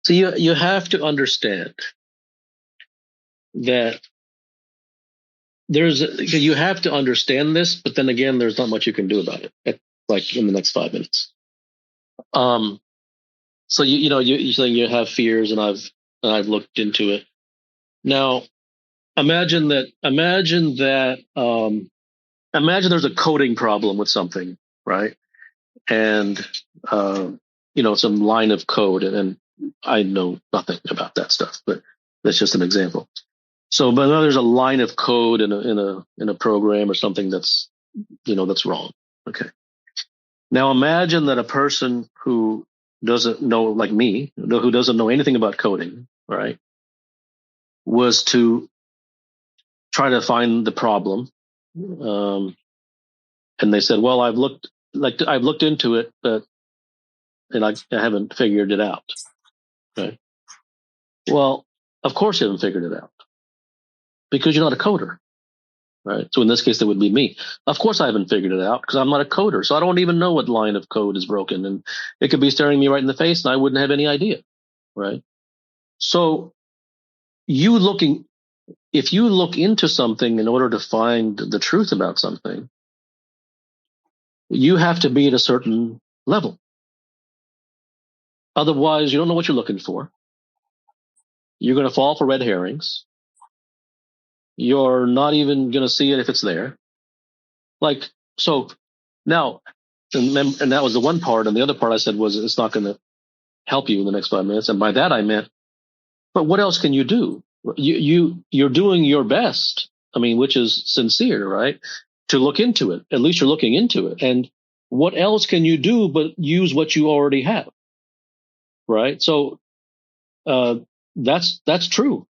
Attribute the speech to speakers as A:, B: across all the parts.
A: So you have to understand that you have to understand this, but then again, there's not much you can do about it. Like in the next 5 minutes. Um, so you saying you have fears, and I've looked into it. Now, imagine there's a coding problem with something, right? And some line of code, and I know nothing about that stuff, but that's just an example. So, but now there's a line of code in a program or something that's wrong. Okay. Now imagine that a person who doesn't know, like me, who doesn't know anything about coding, right, was to try to find the problem, and they said, "Well, I've looked into it, but I haven't figured it out." Okay. Well, of course you haven't figured it out because you're not a coder, right? So in this case, that would be me. Of course I haven't figured it out because I'm not a coder, so I don't even know what line of code is broken, and it could be staring me right in the face, and I wouldn't have any idea, right? So you looking if you look into something in order to find the truth about something, you have to be at a certain level. Otherwise, you don't know what you're looking for. You're going to fall for red herrings. You're not even going to see it if it's there. Like, so now, and that was the one part. And the other part I said was it's not going to help you in the next 5 minutes. And by that, I meant, but what else can you do? You're doing your best. I mean, which is sincere, right? To look into it. At least you're looking into it. And what else can you do but use what you already have? Right. So, that's true.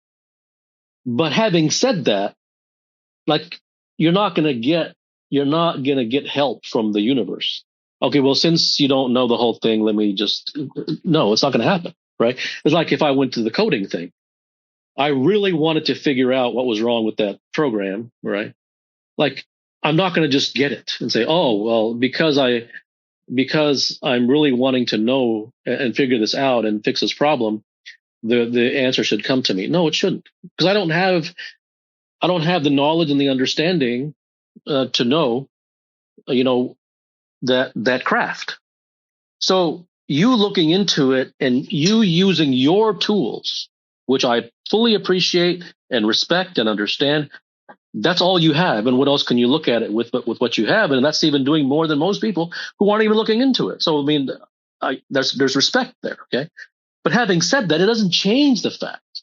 A: But having said that, like, you're not going to get help from the universe. Okay. Well, since you don't know the whole thing, let me just, no, it's not going to happen. Right. It's like if I went to the coding thing, I really wanted to figure out what was wrong with that program. Right. Like, I'm not going to just get it and say, oh, well, because I'm really wanting to know and figure this out and fix this problem, the answer should come to me. No, it shouldn't, because I don't have the knowledge and the understanding to know, that craft. So you looking into it and you using your tools, which I fully appreciate and respect and understand. That's all you have, and what else can you look at it with what you have? And that's even doing more than most people who aren't even looking into it. So I mean, there's respect there, okay? But having said that, it doesn't change the fact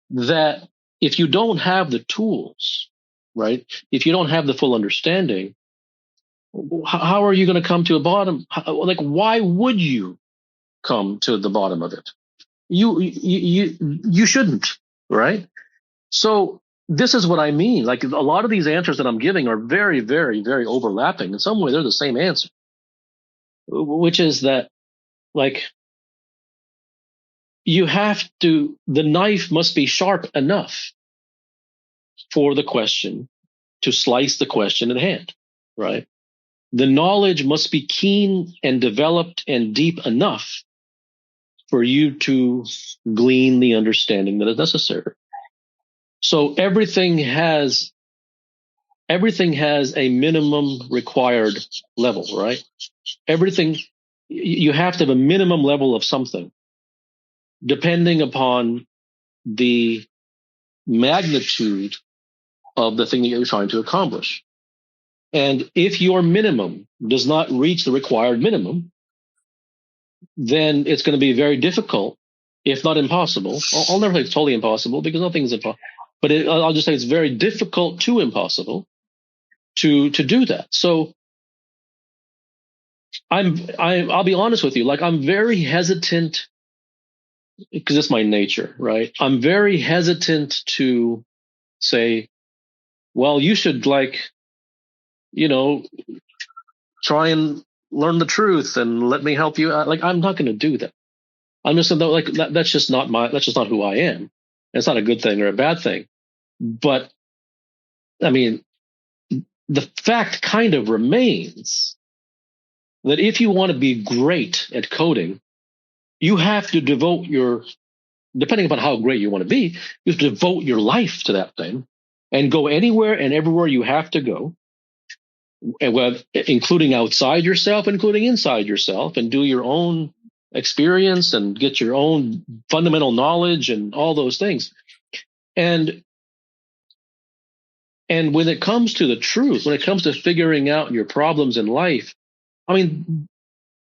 A: that if you don't have the tools, right? If you don't have the full understanding, how are you going to come to a bottom? Like, why would you come to the bottom of it? You shouldn't, right? So this is what I mean. Like, a lot of these answers that I'm giving are very, very, very overlapping. In some way, they're the same answer, which is that, like, the knife must be sharp enough for the question to slice the question at hand, right? The knowledge must be keen and developed and deep enough for you to glean the understanding that is necessary. So everything has a minimum required level, right? Everything, you have to have a minimum level of something, depending upon the magnitude of the thing that you're trying to accomplish. And if your minimum does not reach the required minimum, then it's going to be very difficult, if not impossible. I'll never say it's totally impossible, because nothing's impossible. But I'll just say it's very difficult to impossible to do that. So I'll be honest with you. Like, I'm very hesitant, because it's my nature, right? I'm very hesitant to say, well, you should, like, try and learn the truth and let me help you out. Like, I'm not going to do that. I'm just like, that's just not who I am. It's not a good thing or a bad thing. But I mean, the fact kind of remains that if you want to be great at coding, you have to devote depending upon how great you want to be, you have to devote your life to that thing and go anywhere and everywhere you have to go, and including outside yourself, including inside yourself, and do your own experience and get your own fundamental knowledge and all those things. And when it comes to the truth, when it comes to figuring out your problems in life, I mean,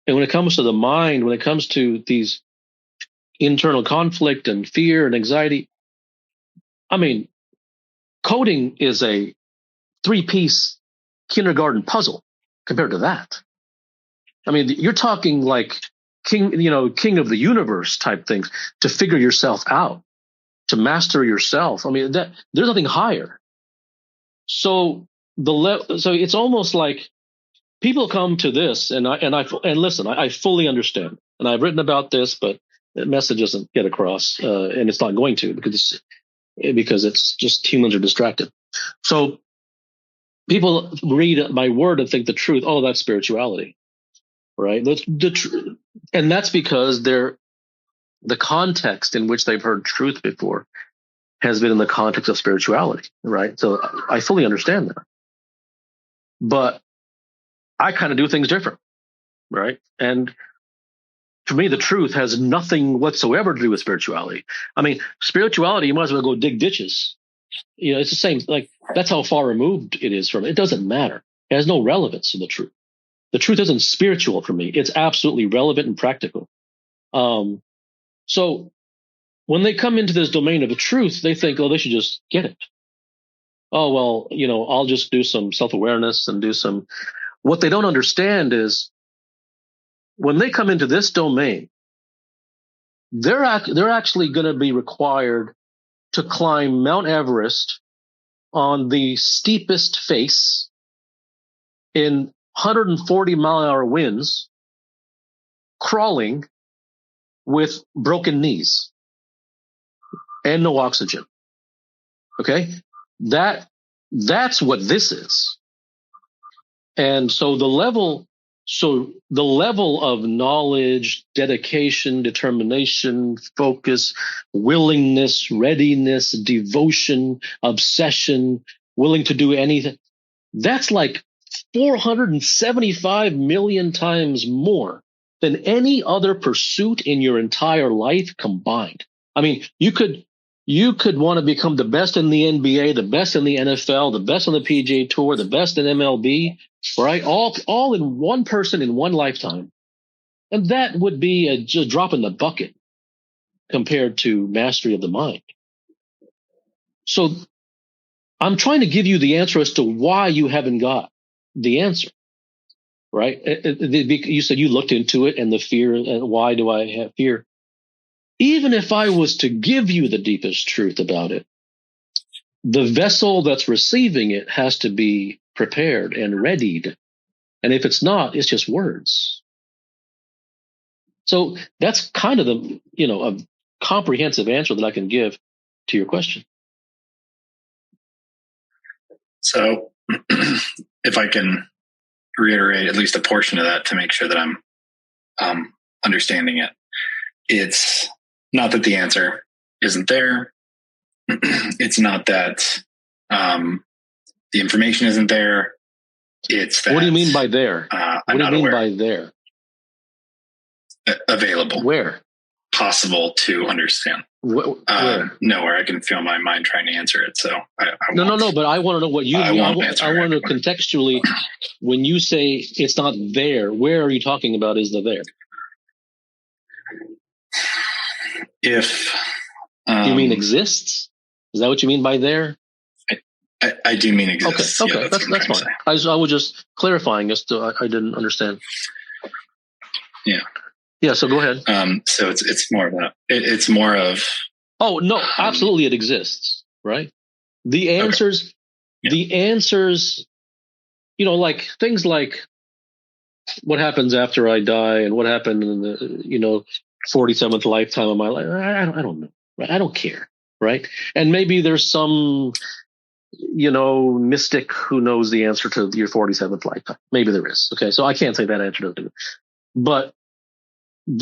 A: and when it comes to the mind, when it comes to these internal conflict and fear and anxiety, I mean, coding is a 3-piece kindergarten puzzle compared to that. I mean, you're talking like king of the universe type things to figure yourself out, to master yourself. I mean, there's nothing higher. So so it's almost like people come to this, and listen, I fully understand, and I've written about this, but the message doesn't get across, and it's not going to because it's just humans are distracted. So people read my word and think the truth. Oh, that's spirituality, right? And that's because the context in which they've heard truth before has been in the context of spirituality, right? So I fully understand that. But I kind of do things different, right? And for me, the truth has nothing whatsoever to do with spirituality. I mean, spirituality, you might as well go dig ditches. It's the same. Like, that's how far removed it is from it. It doesn't matter. It has no relevance to the truth. The truth isn't spiritual for me. It's absolutely relevant and practical. So when they come into this domain of the truth, they think, oh, they should just get it. Oh, well, I'll just do some self-awareness and do some. What they don't understand is when they come into this domain, they're actually going to be required to climb Mount Everest on the steepest face in 140-mile-an-hour winds, crawling with broken knees and no oxygen. Okay? That's what this is. And so the level of knowledge, dedication, determination, focus, willingness, readiness, devotion, obsession, willing to do anything, that's like 475 million times more than any other pursuit in your entire life combined. I mean, you could want to become the best in the NBA, the best in the NFL, the best on the PGA Tour, the best in MLB, right? All in one person in one lifetime. And that would be a drop in the bucket compared to mastery of the mind. So I'm trying to give you the answer as to why you haven't got the answer, right? You said you looked into it and the fear, and why do I have fear? Even if I was to give you the deepest truth about it, the vessel that's receiving it has to be prepared and readied. And if it's not, it's just words. So that's kind of a comprehensive answer that I can give to your question.
B: So if I can reiterate at least a portion of that to make sure that I'm understanding it, it's not that the answer isn't there. It's not that the information isn't there. It's that.
A: What do you mean by there?
B: What do you mean
A: by there?
B: Available.
A: Where?
B: Possible to understand.
A: Where?
B: Nowhere. I can feel my mind trying to answer it. So
A: No. But I want to know what you mean. I want to contextually, when you say it's not there, where are you talking about? Is the there?
B: If
A: you mean exists? Is that what you mean by there?
B: I do mean exists.
A: Okay, that's fine. I was just clarifying as to I didn't understand. Yeah. So go ahead.
B: So it's more of that. It's more of.
A: Oh no! Absolutely, it exists. Right. The answers. Okay. The answers. Like things like what happens after I die and what happened in the 47th lifetime of my life. I don't know. Right? I don't care. Right. And maybe there's some mystic who knows the answer to your 47th lifetime. Maybe there is. Okay. So I can't say that answer doesn't do it. But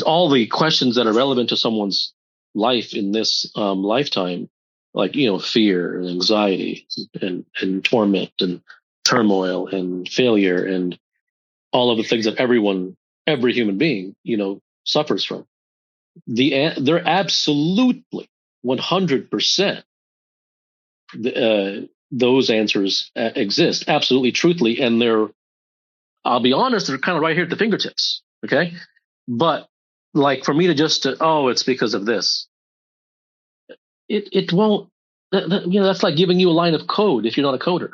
A: all the questions that are relevant to someone's life in this lifetime, like, fear and anxiety and torment and turmoil and failure and all of the things that every human being, suffers from. They're absolutely 100%. Those answers exist absolutely truthfully, and I'll be honest, they're kind of right here at the fingertips. Okay. But like for me to it's because of this, it won't, that's like giving you a line of code if you're not a coder,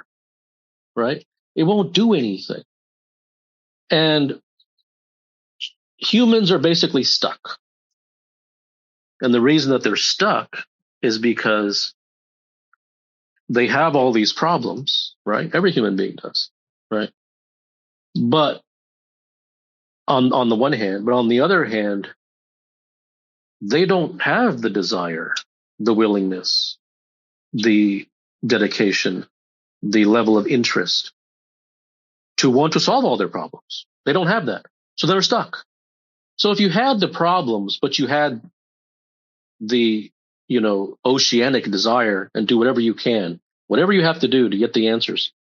A: right? It won't do anything. And humans are basically stuck. And the reason that they're stuck is because they have all these problems, right? Every human being does, right? But on the one hand, but on the other hand, they don't have the desire, the willingness, the dedication, the level of interest to want to solve all their problems. They don't have that. So they're stuck. So if you had the problems, but you had the, oceanic desire and do whatever you can, whatever you have to do to get the answers,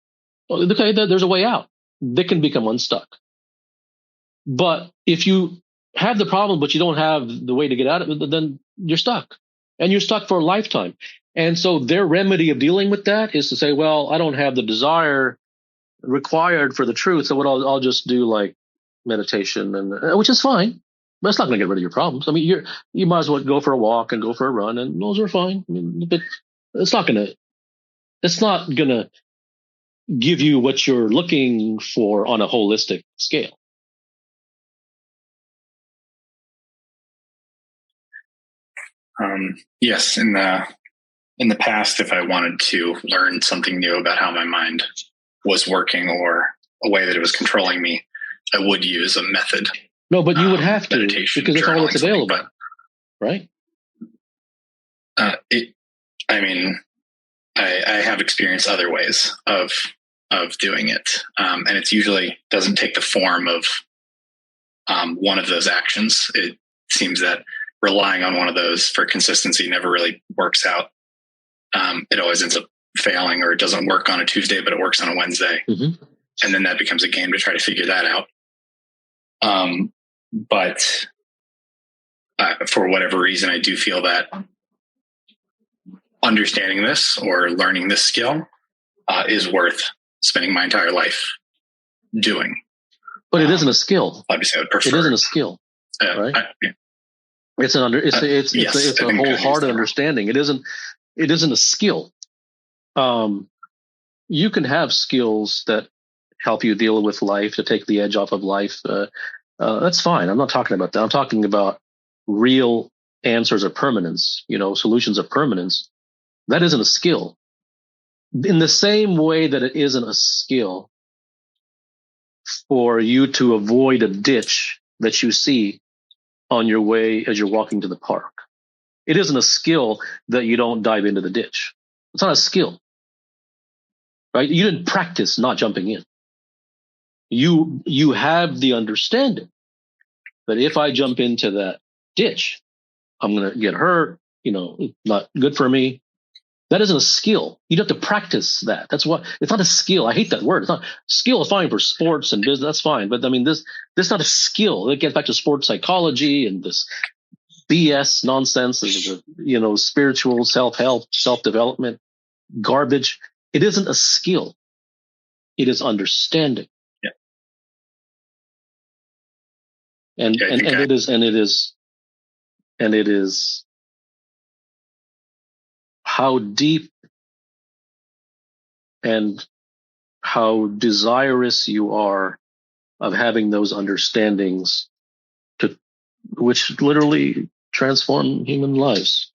A: okay, there's a way out. They can become unstuck. But if you have the problem, but you don't have the way to get out of it, then you're stuck. And you're stuck for a lifetime. And so their remedy of dealing with that is to say, well, I don't have the desire required for the truth. So what I'll just do like meditation, and which is fine, but it's not going to get rid of your problems. I mean, you might as well go for a walk and go for a run, and those are fine. I mean, but it's not going to give you what you're looking for on a holistic scale.
B: Yes, in the past, if I wanted to learn something new about how my mind was working or a way that it was controlling me, I would use a method.
A: No, but you would have to, because it's all that's available, right?
B: I have experienced other ways of doing it, and it's usually doesn't take the form of one of those actions. It seems that relying on one of those for consistency never really works out. It always ends up failing, or it doesn't work on a Tuesday, but it works on a Wednesday.
A: Mm-hmm.
B: And then that becomes a game to try to figure that out. But for whatever reason, I do feel that understanding this or learning this skill is worth spending my entire life doing.
A: But it isn't a skill.
B: Obviously, I would prefer.
A: It isn't a skill, right?
B: Yeah.
A: It's a wholehearted understanding. It isn't a skill. You can have skills that help you deal with life, to take the edge off of life. That's fine. I'm not talking about that. I'm talking about real answers of permanence, solutions of permanence. That isn't a skill. In the same way that it isn't a skill for you to avoid a ditch that you see on your way as you're walking to the park. It isn't a skill that you don't dive into the ditch. It's not a skill, right? You didn't practice not jumping in. You have the understanding that if I jump into that ditch, I'm going to get hurt. It's not good for me. That isn't a skill. You'd have to practice that. That's what, it's not a skill. I hate that word. It's not skill is fine for sports and business. That's fine. But I mean, this is not a skill. It gets back to sports psychology and this BS nonsense, spiritual self-help, self-development, garbage. It isn't a skill. It is understanding.
B: Yeah.
A: And it is how deep and how desirous you are of having those understandings which literally transform human lives.